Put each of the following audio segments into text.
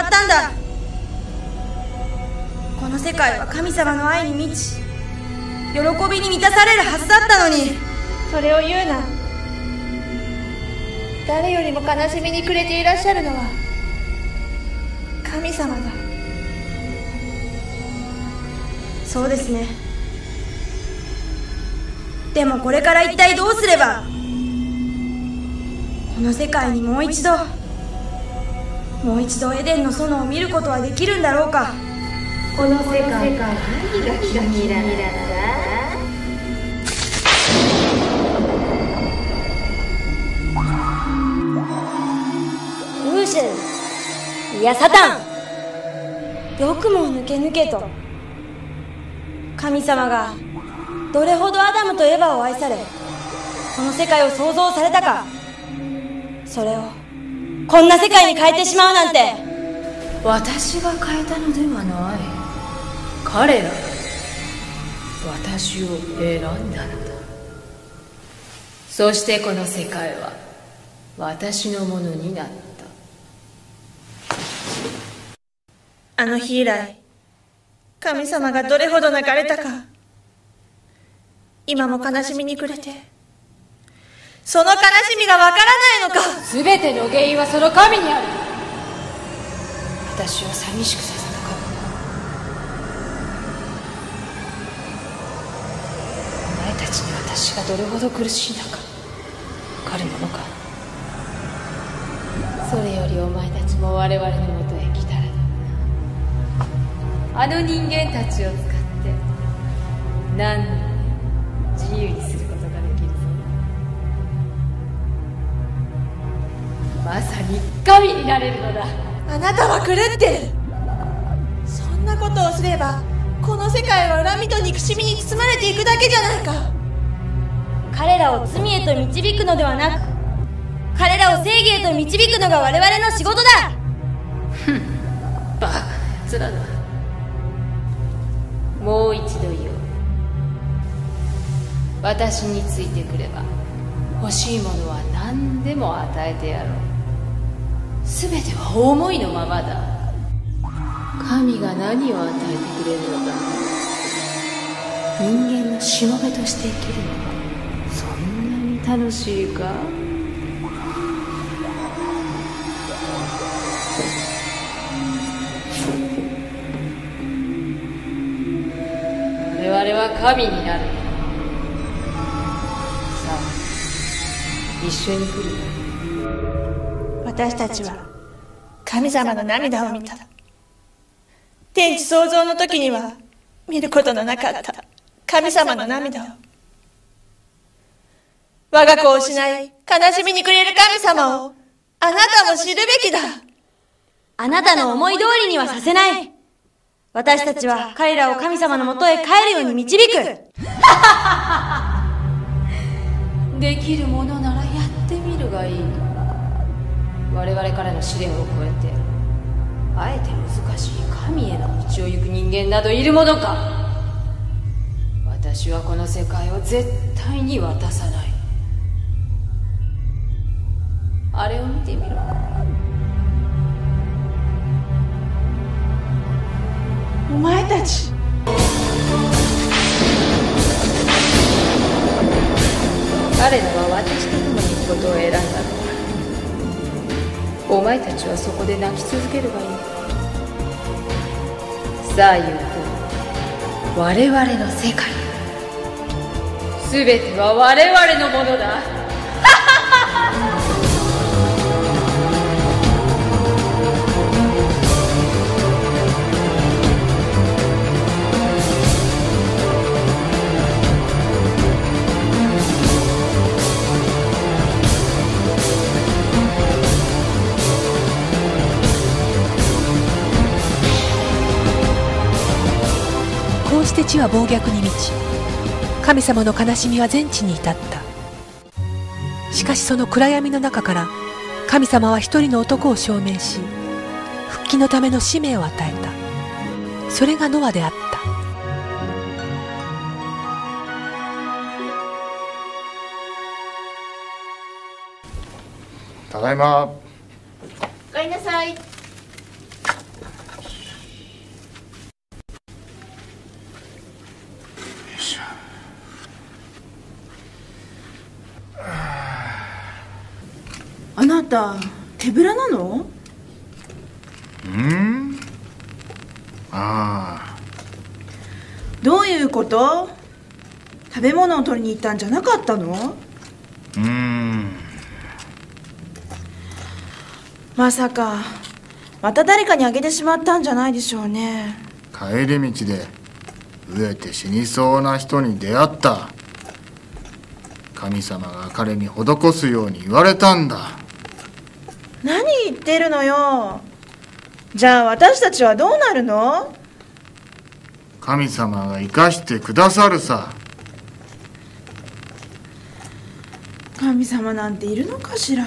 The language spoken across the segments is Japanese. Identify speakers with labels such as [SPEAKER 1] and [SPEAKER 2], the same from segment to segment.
[SPEAKER 1] まったんだ。この世界は神様の愛に満ち、喜びに満たされるはずだったのに。
[SPEAKER 2] それを言うな。誰よりも悲しみに暮れていらっしゃるのは神様だ。
[SPEAKER 1] そうですね。でもこれから一体どうすれば、この世界にもう一度エデンの園を見ることはできるんだろうか。
[SPEAKER 3] この世界何がキラキラなんだ。
[SPEAKER 1] ルーシュ、いやサタン、よくも抜けと。神様がどれほどアダムとエヴァを愛され、この世界を創造されたか、それをこんな世界に変えてしまうなんて。
[SPEAKER 3] 私が変えたのではない。彼らが私を選んだのだ。そしてこの世界は私のものになった。
[SPEAKER 2] あの日以来、神様がどれほど泣かれたか、今も悲しみに暮れて、その悲しみがわからないのか。
[SPEAKER 3] 全ての原因はその神にある。私を寂しくさせた神だ。お前たちに私がどれほど苦しんだかわかるものか。それよりお前たちも我々のもとへ来たらどうだ。あの人間たちを使って何人自由にすることができるぞ。まさに神になれるのだ。
[SPEAKER 2] あなたは狂ってる。そんなことをすればこの世界は恨みと憎しみに包まれていくだけじゃないか。
[SPEAKER 1] 彼らを罪へと導くのではなく、彼らを正義へと導くのが我々の仕事だ。
[SPEAKER 3] ふん、バカなやつらだ。もう一度言おう。私についてくれば欲しいものは何でも与えてやろう。全ては思いのままだ。神が何を与えてくれるのか。人間のしもべとして生きるのがそんなに楽しいか。我々は神になる。さあ、一緒に来る。
[SPEAKER 2] 私たちは神様の涙を見た。天地創造の時には見ることのなかった神様の涙を。我が子を失い悲しみに暮れる神様をあなたも知るべきだ。
[SPEAKER 1] あなたの思い通りにはさせない。私たちは彼らを神様のもとへ帰るように導く。
[SPEAKER 3] できるものならやってみるがいい。我々からの試練を超えてあえて難しい神への道を行く人間などいるものか。私はこの世界を絶対に渡さない。あれを見てみろ。
[SPEAKER 2] お前たち、
[SPEAKER 3] 彼らは私と共に行くことを選んだのだ。お前たちはそこで泣き続ければいい。さあ言うと、我々の世界、すべては我々のものだ。
[SPEAKER 4] こうして地は暴虐に満ち、神様の悲しみは全地に至った。しかしその暗闇の中から神様は一人の男を証明し、復帰のための使命を与えた。それがノアであった。
[SPEAKER 5] ただいま。
[SPEAKER 2] おかえりなさい。あなた手ぶらなの？
[SPEAKER 5] ああ。
[SPEAKER 2] どういうこと？食べ物を取りに行ったんじゃなかったの？まさかまた誰かにあげてしまったんじゃないでしょうね。
[SPEAKER 5] 帰り道で飢えて死にそうな人に出会った。神様が彼に施すように言われたんだ。
[SPEAKER 2] 何言ってるのよ。じゃあ私たちはどうなるの？
[SPEAKER 5] 神様が生かしてくださるさ。
[SPEAKER 2] 神様なんているのかしら。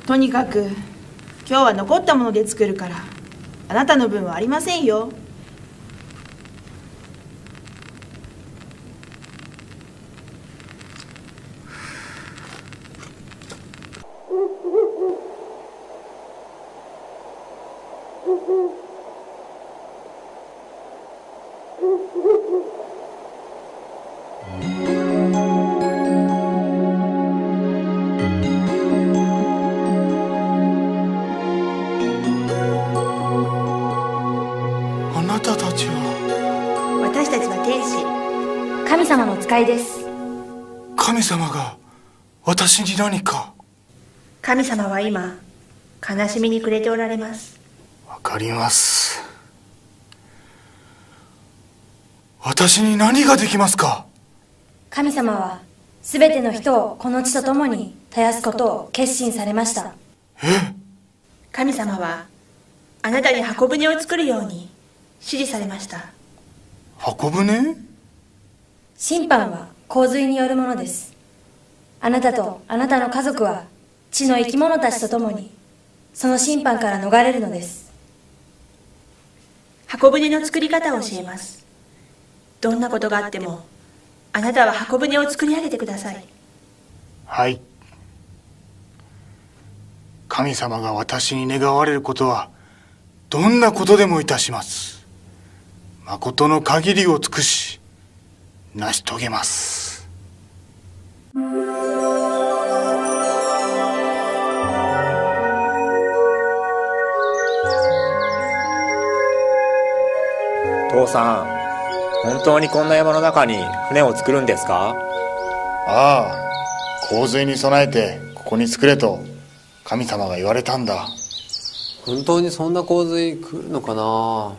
[SPEAKER 2] とにかく今日は残ったもので作るから、あなたの分はありませんよ。
[SPEAKER 5] あなたたちは？
[SPEAKER 2] 私たちは天使、
[SPEAKER 1] 神様の使いです。
[SPEAKER 5] 神様が私に何か？
[SPEAKER 2] 神様は今悲しみに暮れておられます。
[SPEAKER 5] わかります。私に何ができますか？
[SPEAKER 1] 神様はすべての人をこの地と共に絶やすことを決心されました。
[SPEAKER 2] 神様はあなたに箱舟を作るように指示されました。
[SPEAKER 5] 箱舟？
[SPEAKER 1] 審判は洪水によるものです。あなたとあなたの家族は地の生き物たちと共にその審判から逃れるのです。
[SPEAKER 2] 箱舟の作り方を教えます。どんなことがあってもあなたは箱舟を作り上げてください。
[SPEAKER 5] はい。神様が私に願われることはどんなことでもいたします。誠の限りを尽くし成し遂げます。
[SPEAKER 6] 父さん、本当にこんな山の中に船を作るんですか？
[SPEAKER 5] ああ、洪水に備えてここに作れと神様が言われたんだ。
[SPEAKER 7] 本当にそんな洪水来るのかな？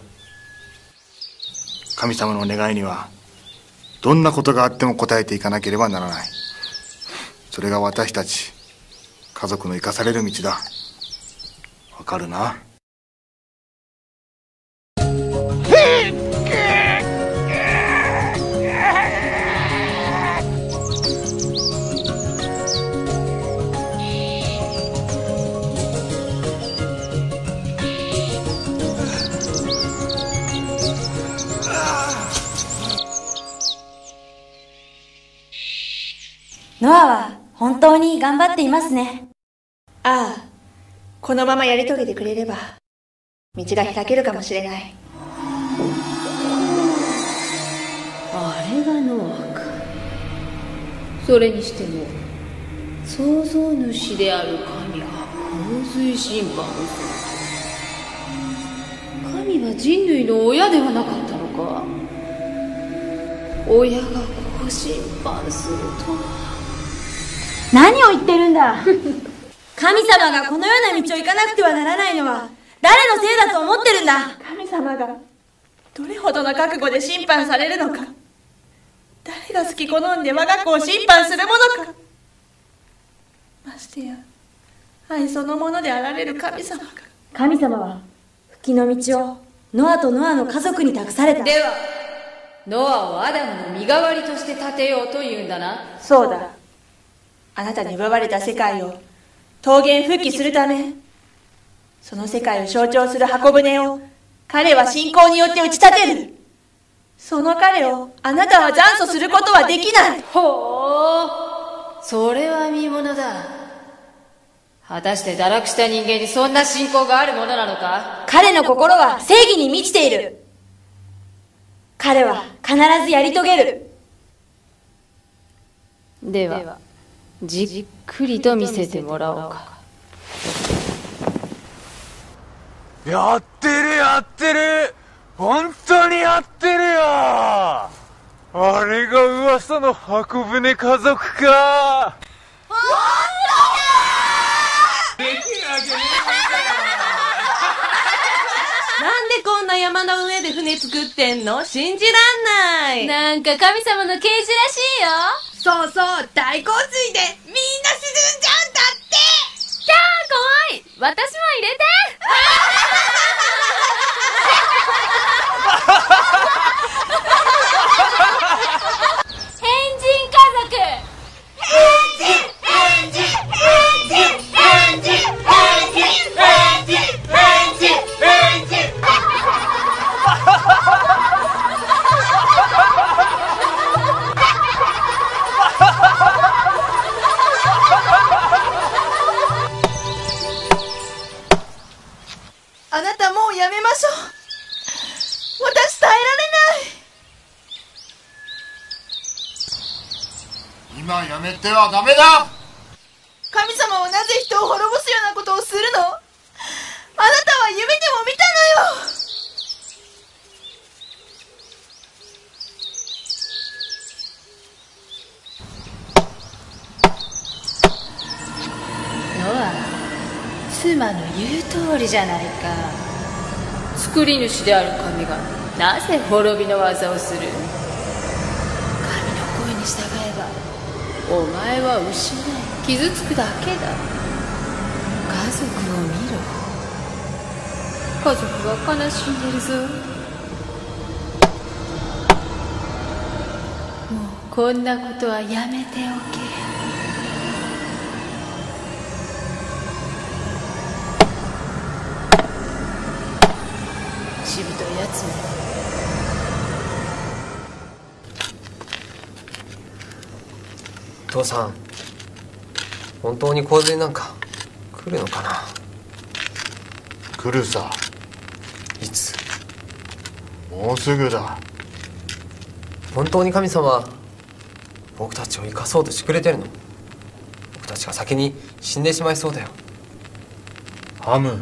[SPEAKER 5] 神様の願いにはどんなことがあっても応えていかなければならない。それが私たち家族の生かされる道だ。わかるな？
[SPEAKER 1] ノアは本当に頑張っていますね。
[SPEAKER 2] ああ、このままやり遂げてくれれば道が開けるかもしれない。
[SPEAKER 3] あれがノアか。それにしても創造主である神が洪水審判をすると。神は人類の親ではなかったのか？親がこう審判するとは。
[SPEAKER 1] 何を言ってるんだ神様がこのような道を行かなくてはならないのは誰のせいだと思ってるんだ。
[SPEAKER 2] 神様がどれほどの覚悟で審判されるのか、誰が好き好んで我が子を審判するものか、ましてや愛そのものであられる神様が。
[SPEAKER 1] 神様は復帰の道をノアとノアの家族に託された。
[SPEAKER 3] ではノアをアダムの身代わりとして立てようというんだな。
[SPEAKER 2] そうだ。あなたに奪われた世界を桃源復帰するため、その世界を象徴する箱舟を彼は信仰によって打ち立てる。その彼をあなたは残訴することはできない。
[SPEAKER 3] ほう、それは見ものだ。果たして堕落した人間にそんな信仰があるものなのか？
[SPEAKER 1] 彼の心は正義に満ちている。彼は必ずやり遂げる。
[SPEAKER 3] ではじっくりと見せてもらおうか。
[SPEAKER 8] やってるやってる、本当にやってるよ。あれが噂の箱舟家族か。本当だ。できるわけね
[SPEAKER 9] え。なんでこんな山の上で船作ってんの？信じらんない。
[SPEAKER 3] なんか神様の啓示らしいよ。
[SPEAKER 9] そうそう、大洪水でみんな沈んじゃうんだって。
[SPEAKER 3] キャー、怖い。私も入れて。変人家族。
[SPEAKER 2] あなたもうやめましょう。私耐えられない。
[SPEAKER 5] 今やめてはダメだ。
[SPEAKER 2] 神様はなぜ人を滅ぼすようなことをするの？あなたは夢でも見たのよ。
[SPEAKER 3] ノア、妻の言う通りじゃないか。作り主である神がなぜ滅びの技をする？神の声に従えばお前は失い傷つくだけだ。家族を見ろ。家族が悲しんでるぞ。もうこんなことはやめておけ。しぶといやつめ。
[SPEAKER 7] 父さん、本当に洪水なんか来るのかな？
[SPEAKER 5] 来るさ。
[SPEAKER 7] いつ？
[SPEAKER 5] もうすぐだ。
[SPEAKER 7] 本当に神様は僕たちを生かそうとしてくれてるの？僕たちが先に死んでしまいそうだよ。
[SPEAKER 5] ハム、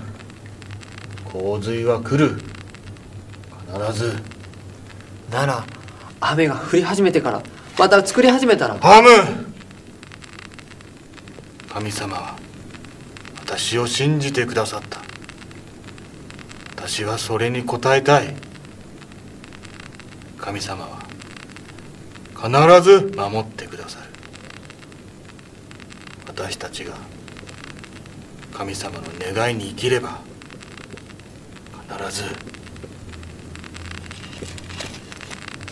[SPEAKER 5] 洪水は来る。必ず。
[SPEAKER 7] なら雨が降り始めてからまた作り始めたら。
[SPEAKER 5] ハム、神様は私を信じてくださった。私はそれに応えたい。神様は必ず守ってくださる。私たちが神様の願いに生きれば必ず。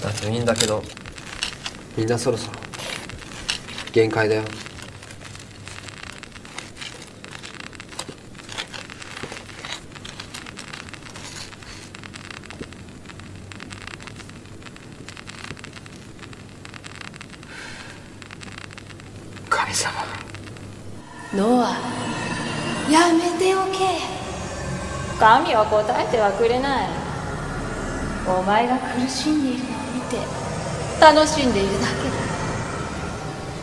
[SPEAKER 7] だといいんだけど、みんなそろそろ限界だよ。
[SPEAKER 5] 神様。
[SPEAKER 3] ノア、やめておけ。神は答えてはくれない。お前が苦しんでいるのを見て楽しんでいるだけ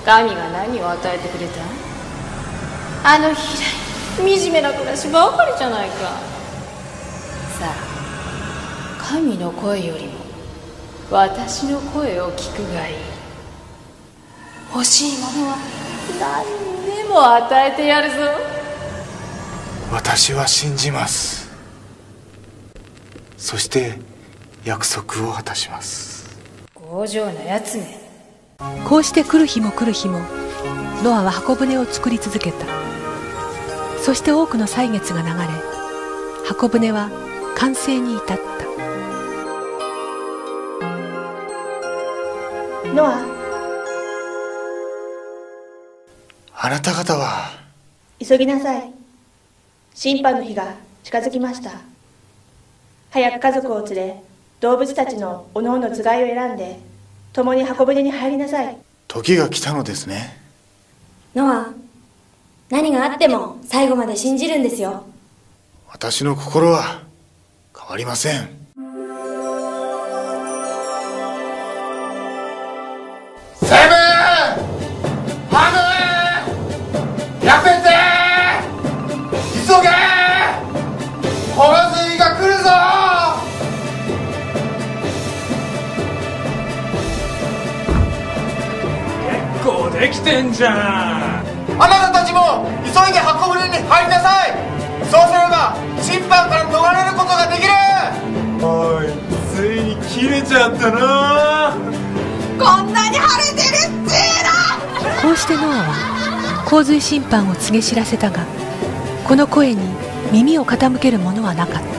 [SPEAKER 3] だ。神が何を与えてくれた？あのひらい惨めな暮らしばかりじゃないか。さあ、神の声よりも私の声を聞くがいい。欲しいものは何でも与えてやるぞ。
[SPEAKER 5] 私は信じます。そして約束を果たします。
[SPEAKER 3] 強情なやつね。
[SPEAKER 4] こうして来る日も来る日もノアは箱舟を作り続けた。そして多くの歳月が流れ、箱舟は完成に至った。
[SPEAKER 2] ノア、
[SPEAKER 5] あなた方は。
[SPEAKER 2] 急ぎなさい。審判の日が近づきました。早く家族を連れ、動物たちのおのおのつがいを選んで共に箱舟に入りなさい。
[SPEAKER 5] 時が来たのですね。
[SPEAKER 1] ノア、何があっても最後まで信じるんですよ。
[SPEAKER 5] 私の心は変わりません。セブン、ハム、やめて、急げ、洪水が来るぞ。
[SPEAKER 8] 結構できてんじゃん。
[SPEAKER 5] あなたたちも急いで箱舟に入りなさい。そうすれば審判から逃れることができる。
[SPEAKER 8] おい、ついに切れちゃったな。
[SPEAKER 2] こんなに晴れてるっていうの。
[SPEAKER 4] こうしてノアは洪水審判を告げ知らせたが、この声に耳を傾ける者はなかった。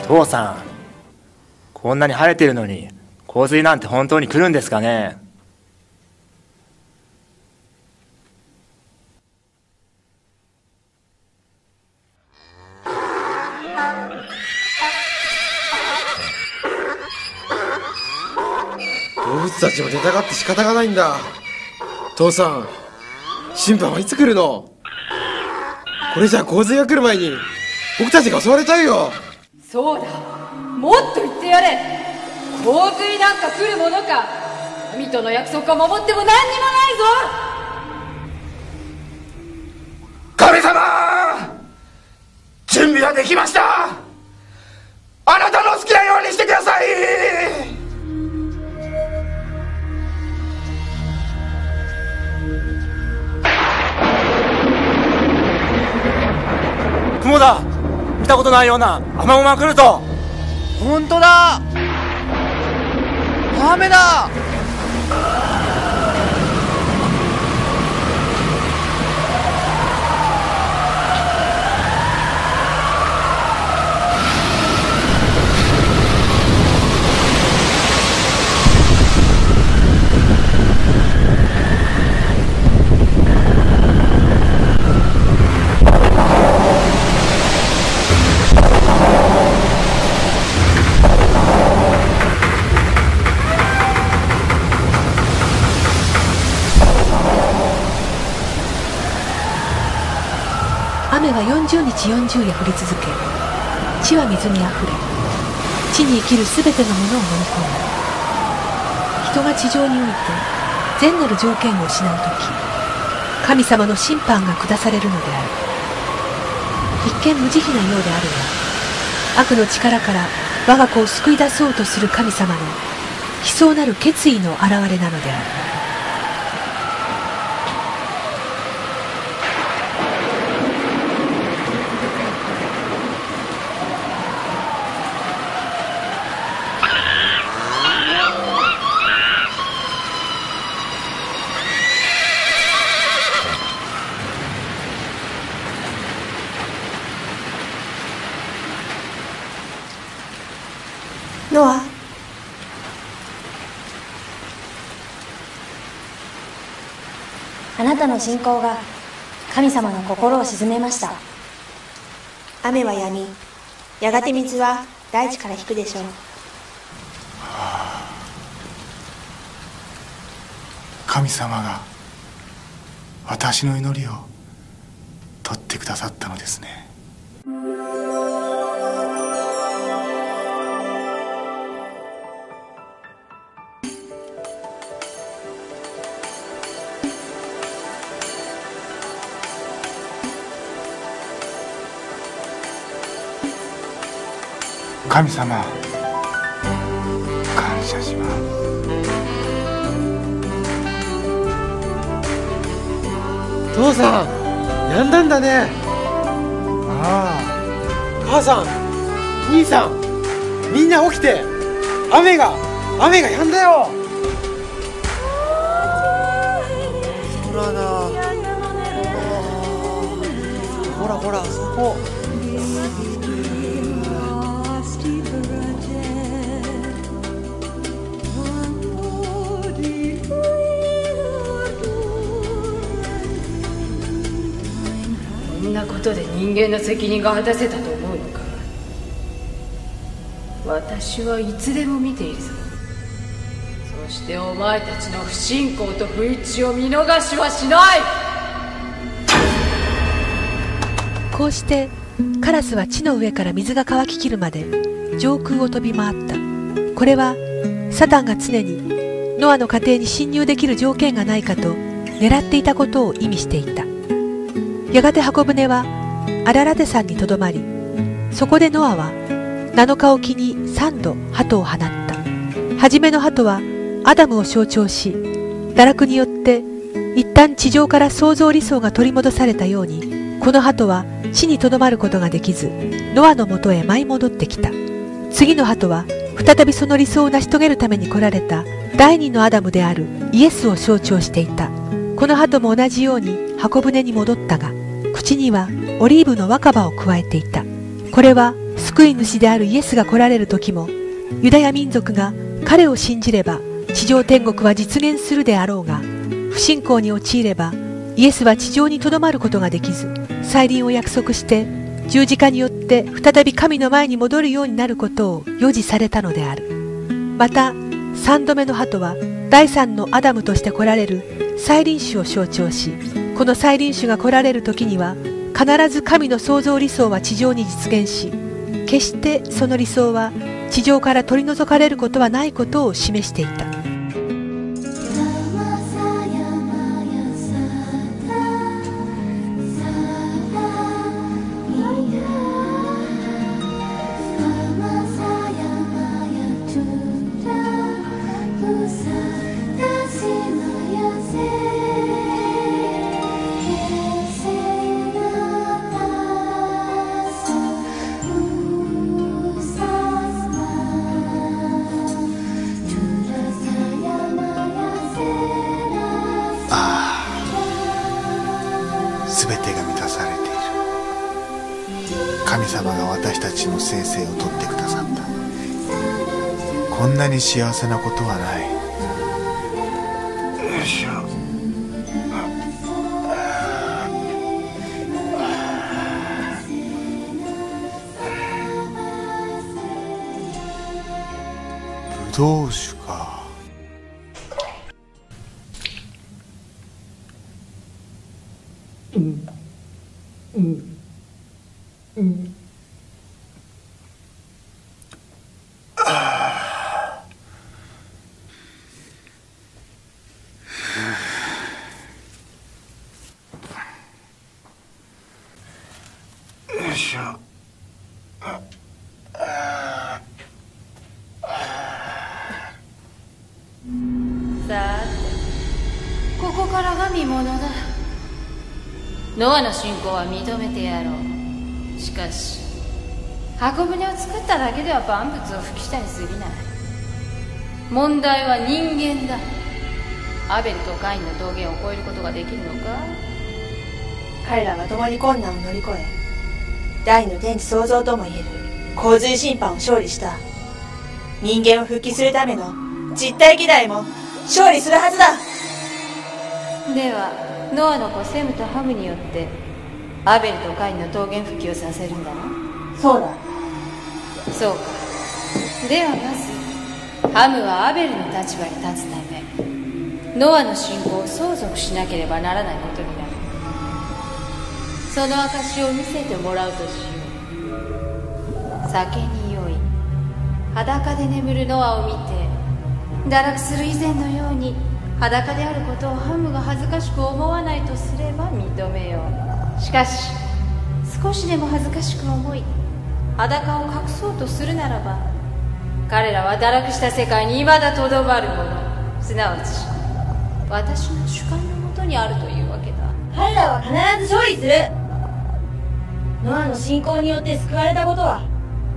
[SPEAKER 6] 父さん、こんなに晴れてるのに洪水なんて本当に来るんですかね。
[SPEAKER 7] 動物たちも出たがって仕方がないんだ。父さん、審判はいつ来るの？これじゃ洪水が来る前に僕たちが襲われちゃうよ。
[SPEAKER 3] そうだ、もっと言ってやれ。洪水なんか来るものか。神との約束を守っても何にもないぞ。
[SPEAKER 5] 神様、準備はできました。あなたの好きなようにしてください。
[SPEAKER 6] 雲だ。見たことないような雨雲が来るぞ。
[SPEAKER 10] 本当だ、雨だ。
[SPEAKER 4] 雨は40日40夜降り続け、地は水にあふれ、地に生きるすべてのものを飲み込んだ。人が地上において善なる条件を失うとき、神様の審判が下されるのである。一見無慈悲なようであるが、悪の力から我が子を救い出そうとする神様の悲壮なる決意の表れなのである。
[SPEAKER 1] ノア、あなたの信仰が神様の心を鎮めました。
[SPEAKER 2] 雨は止み、やがて水は大地から引くでしょう。
[SPEAKER 5] 神様が私の祈りを取ってくださったのですね。神様、感謝します。
[SPEAKER 7] 父さん、やんだんだね。
[SPEAKER 5] ああ、
[SPEAKER 7] 母さん、兄さん、みんな起きて。雨がやんだよ。空だ。ほらほら、そこ。
[SPEAKER 3] ことで人間の責任が果たせたと思うのか。私はいつでも見ているぞ。そしてお前たちの不信仰と不一致を見逃しはしない。
[SPEAKER 4] こうしてカラスは地の上から水が乾ききるまで上空を飛び回った。これはサタンが常にノアの家庭に侵入できる条件がないかと狙っていたことを意味していた。やがて箱舟はアララテ山にとどまり、そこでノアは7日おきに3度鳩を放った。初めの鳩はアダムを象徴し、堕落によって一旦地上から創造理想が取り戻されたように、この鳩は地にとどまることができず、ノアのもとへ舞い戻ってきた。次の鳩は再びその理想を成し遂げるために来られた第二のアダムであるイエスを象徴していた。この鳩も同じように箱舟に戻ったが、口にはオリーブの若葉を加えていた。これは救い主であるイエスが来られる時も、ユダヤ民族が彼を信じれば地上天国は実現するであろうが、不信仰に陥ればイエスは地上にとどまることができず、再臨を約束して十字架によって再び神の前に戻るようになることを予示されたのである。また3度目の鳩は第三のアダムとして来られる再臨主を象徴し、この再臨主が来られる時には必ず神の創造理想は地上に実現し、決してその理想は地上から取り除かれることはないことを示していた。
[SPEAKER 5] 全てが満たされている。神様が私たちの生死を取ってくださった。こんなに幸せなことはない。よいしょ。ぶどう酒か。よいしょ。
[SPEAKER 3] さて、ここからが見ものだ。ノアの信仰は認めてやろう。しかし箱舟を作っただけでは万物を吹きしたに過ぎない。問題は人間だ。アベルとカインの峠を越えることができるのか。
[SPEAKER 2] 彼らは共に困難を乗り越え、第二の天地創造ともいえる洪水審判を勝利した。人間を復帰するための実体議題も勝利するはずだ。
[SPEAKER 3] ではノアの子セムとハムによってアベルとカインの桃源復帰をさせるんだな。
[SPEAKER 2] そうだ。
[SPEAKER 3] そうか。ではまずハムはアベルの立場に立つため、ノアの信仰を相続しなければならないことになる。その証を見せてもらうとしよう。酒に酔い裸で眠るノアを見て、堕落する以前のように裸であることをハムが恥ずかしく思わないとすれば認めよう。しかし少しでも恥ずかしく思い裸を隠そうとするならば、彼らは堕落した世界に未だとどまるもの、すなわち私の主観のもとにあるというわけだ。
[SPEAKER 1] 彼らは必ず勝利する。ノアの信仰によって救われたことは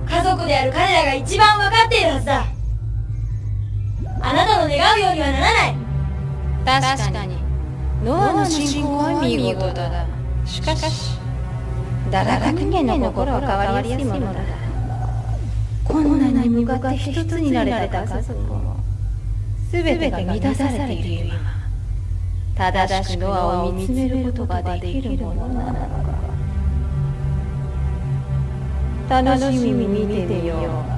[SPEAKER 1] 家族である彼らが一番分かっているはずだ。あなたの願うようにはならない。
[SPEAKER 3] 確かにノアの信仰は見事だ。しかし堕落人間の心は変わりやすいものだ。困難に向かって一つになれた家族も全てが満たされている今、正しくノアを見つめることができるものなのか。楽しみに見てみよう。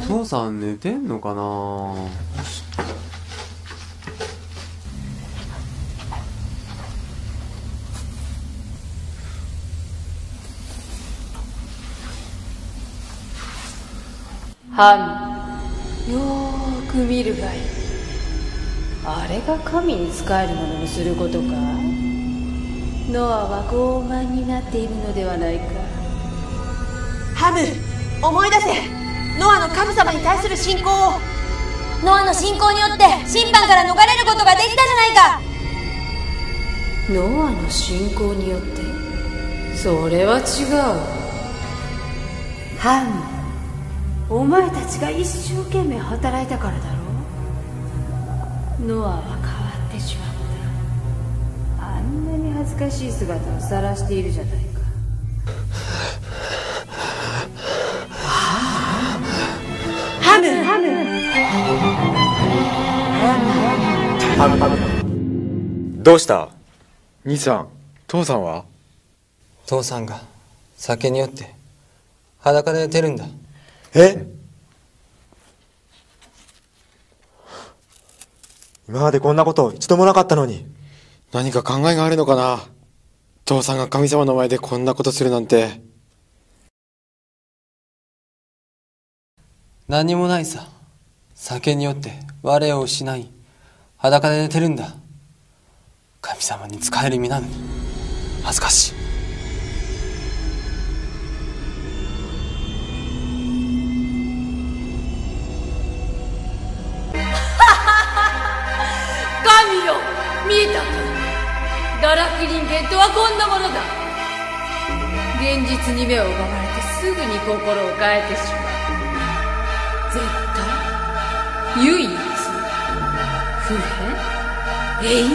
[SPEAKER 11] 父さん寝てんのかな。
[SPEAKER 3] ハム、よーく見るがいい。あれが神に仕えるものにすることか。ノアは傲慢になっているのではないか。
[SPEAKER 2] ハム、思い出せ。ノアの神様に対する信仰を。
[SPEAKER 1] ノアの信仰によって審判から逃れることができたじゃないか。
[SPEAKER 3] ノアの信仰によって？それは違う。ハム、お前たちが一生懸命働いたからだろう。ノアは変わってしまった。あんなに恥ずかしい姿を晒しているじゃないか。
[SPEAKER 12] どうした？
[SPEAKER 7] 兄さん、父さんは？
[SPEAKER 13] 父さんが酒に酔って裸で寝てるんだ。
[SPEAKER 12] え？今までこんなこと一度もなかったのに。
[SPEAKER 7] 何か考えがあるのかな。父さんが神様の前でこんなことするなんて。
[SPEAKER 13] 何もないさ。酒に酔って我を失い裸で寝てるんだ。神様に仕える身なのに恥ずかしい。
[SPEAKER 3] 神よ、見たか。堕落人間とはこんなものだ。現実に目を奪われてすぐに心を変えてしまう。絶対、唯一、不変、永遠、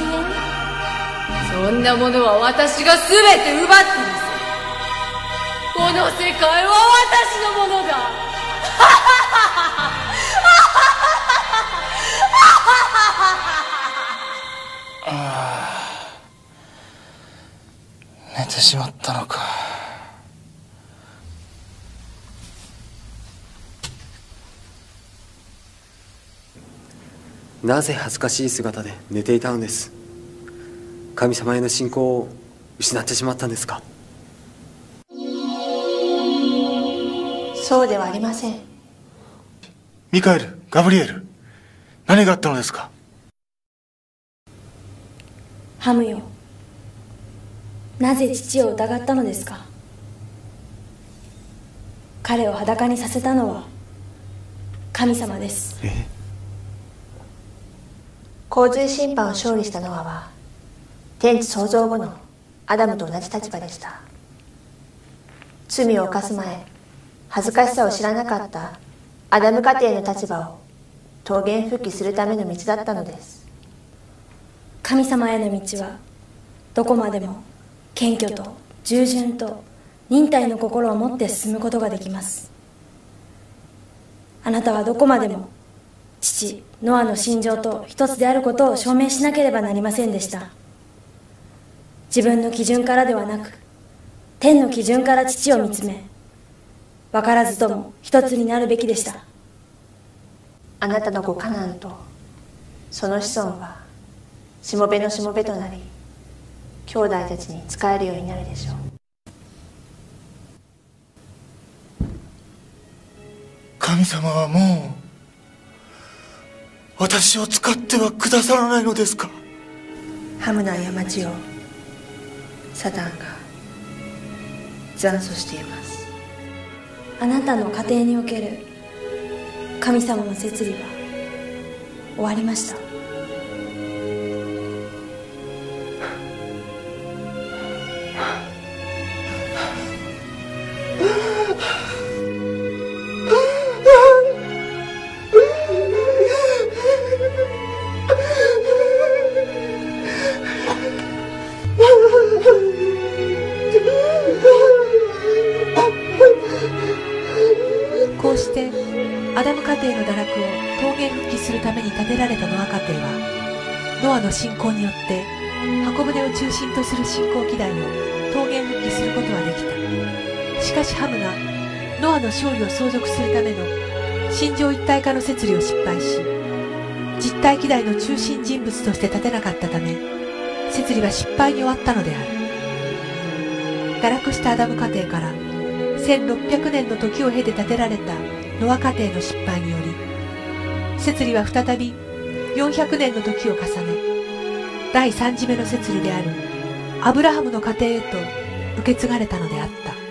[SPEAKER 3] そんなものは私が全て奪ってみせる。この世界は私のものだ。
[SPEAKER 14] 寝てしまったのか。
[SPEAKER 13] なぜ恥ずかしい姿で寝ていたのです。神様への信仰を失ってしまったんですか。
[SPEAKER 2] そうではありません。
[SPEAKER 5] ミカエル、ガブリエル、何があったのですか？
[SPEAKER 1] ハムよ、なぜ父を疑ったのですか？彼を裸にさせたのは神様です。
[SPEAKER 2] 洪水審判を勝利したノアは天地創造後のアダムと同じ立場でした。罪を犯す前、恥ずかしさを知らなかったアダム家庭の立場を桃源復帰するための道だったのです。
[SPEAKER 1] 神様への道はどこまでも謙虚と従順と忍耐の心を持って進むことができます。あなたはどこまでも父ノアの心情と一つであることを証明しなければなりませんでした。自分の基準からではなく天の基準から父を見つめ、分からずとも一つになるべきでした。
[SPEAKER 2] あなたの子カナンとその子孫はしもべのしもべとなり、兄弟たちに仕えるようになるでしょう。
[SPEAKER 5] 神様はもう私を使ってはくださらないのですか？
[SPEAKER 2] ハムの過ちをサタンが残訴しています。
[SPEAKER 1] あなたの家庭における神様の摂理は終わりました。
[SPEAKER 4] こうしてアダム家庭の堕落を桃源復帰するために建てられたノア家庭は、ノアの信仰によって箱舟を中心とする新興機台を桃源復帰することはできた。しかしハムがノアの勝利を相続するための心情一体化の摂理を失敗し、実体機台の中心人物として立てなかったため、摂理は失敗に終わったのである。堕落したアダム家庭から1600年の時を経て建てられたノア家庭の失敗により、摂理は再び400年の時を重ね、第3次目の摂理であるアブラハムの家庭へと受け継がれたのであった。